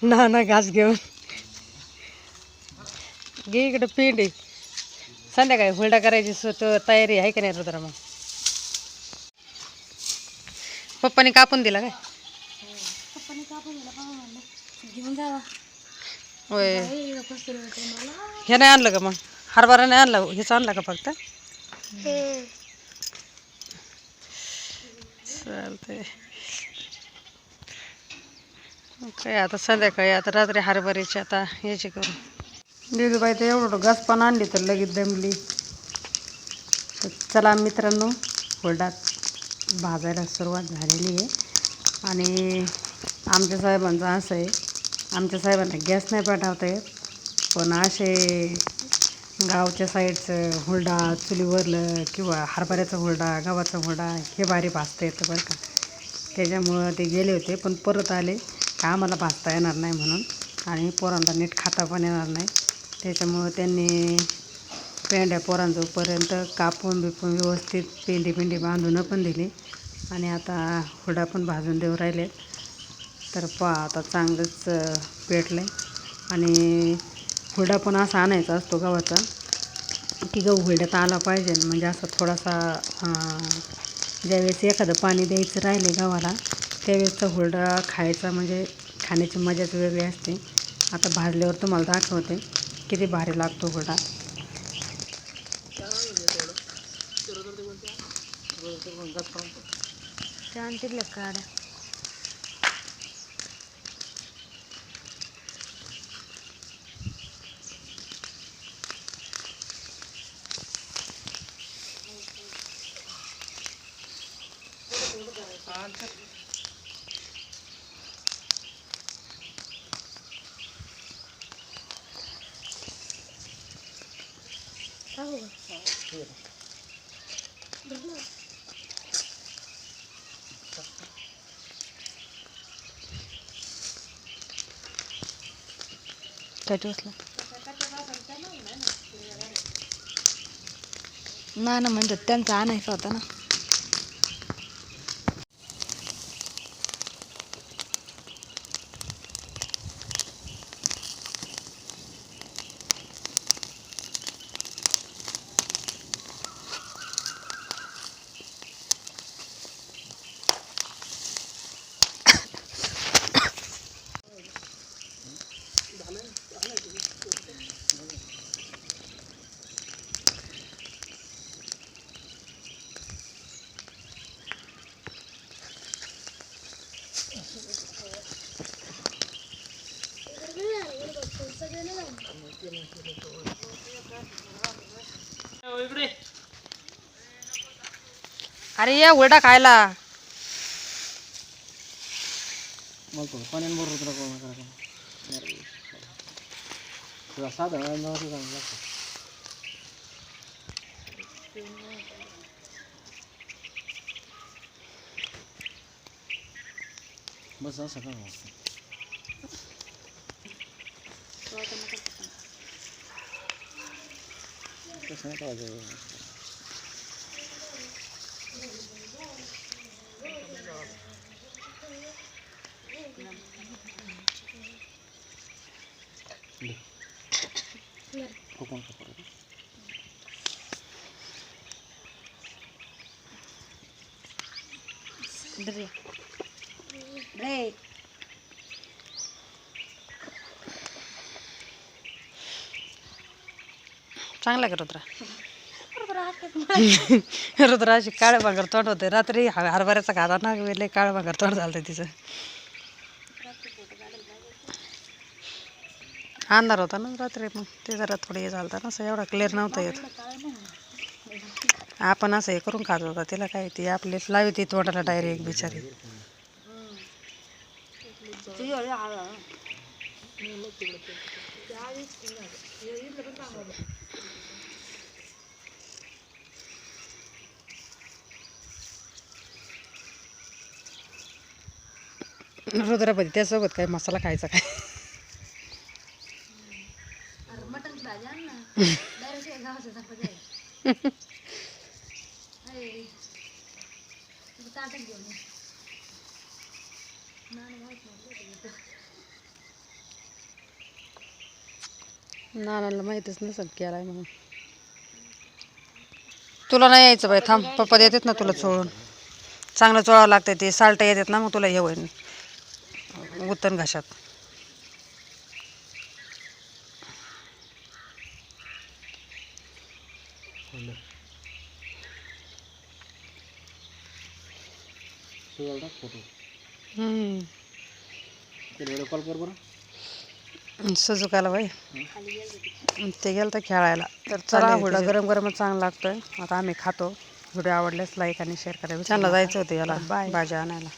ना घास घेऊन घे इकडं पिंड आहे. संध्याकाळी हुरडा करायची तयारी आहे का नाही रुद्रा? मग पप्पाने कापून दिला काय? घेऊन जावा. होय. हे नाही आणलं का मग? हरभरा नाही आणला, हेच आणला का फक्त? चालतंय. काय आता संध्याकाळी आता रात्री हरभऱ्याची आता याची करू. दिदूबाई तर एवढं घास पण आणली तर लगेच दमली. तर चला मित्रांनो, हुरडा भाजायला सुरुवात झालेली आहे. आणि आमच्या साहेबांचं असं आहे, आमच्या साहेबांना गॅस नाही पेटवता येत, पण असे गावच्या साईडचं हुरडा चुलीवरलं किंवा हरभऱ्याचा हुरडा, गव्हाचा हुरडा हे भारी भाजता येतं बरं का. त्याच्यामुळं ते गेले होते, पण परत आले का आम्हाला भाजता येणार नाही म्हणून, आणि पोरांना नीट खाता पण येणार नाही. त्याच्यामुळं त्यांनी पेंड्या पोरांजोपर्यंत कापून बिपून व्यवस्थित पेंडी बांधून पण दिली. आणि आता हुरडा पण भाजून देऊ राहिले. तर आता चांगलंच पेटलं आहे. आणि हुरडा पण असा आणायचा असतो गव्हाचा की गहू हुरड्यात आला पाहिजे, म्हणजे असं थोडासा ज्यावेळेस एखादं पाणी द्यायचं राहिले गव्हाला त्यावेळेसचा हुरडा खायचा, म्हणजे खाण्याची मजाच वेगळी असते. आता भाजल्यावर तुम्हाला दाखवते किती भारी लागतो हुरडा. छान तिथल्या काड्या. काय टोचलं ना म्हणजे त्यांचा आणायचा होता ना. अरे या हुरडा खायला. बस असं का कसं नाही पाहिजे. चांगला का रुद्रा? रुद्रा अशी काळं भांगर तोंड होते. रात्री हरभऱ्याचा खादा ना लय काळं भांगर तोंड झालं तिचं. अंधार होता ना रात्री, मग ते जरा थोडं हे झालं ना, असं एवढा क्लिअर नव्हता येत. आपण असं हे करून खात होता, तिला काय ती आपली लावी ती तोंडाला डायरेक्ट बिचारी. रुद्रापती त्यासोबत काय मसाला खायचा काय? मटणची भाजी आण ना. डायरेक्ट गावाचं चपाती आहे. ताटच घेऊन ये. नानाला माहितीच नसेल केलाय म्हणून. तुला नाही यायचं बाई, थांब पप्पा देतात ना तुला चोळून. चांगलं चोळावं लागतं ते, साल्ट येतात ना, मग तुला हे होईल उतन घशात. फोटो हम्म. व्हिडिओ कॉल कर बरं. सुजुकाला बाई ते गेलं तर खेळायला. तर चला, हुरडा गरम गरमच चांगला लागतोय. आता आम्ही खातो. व्हिडिओ आवडल्यास लाईक आणि शेअर करायला. छानला जायचं होतं याला भाज्या आणायला.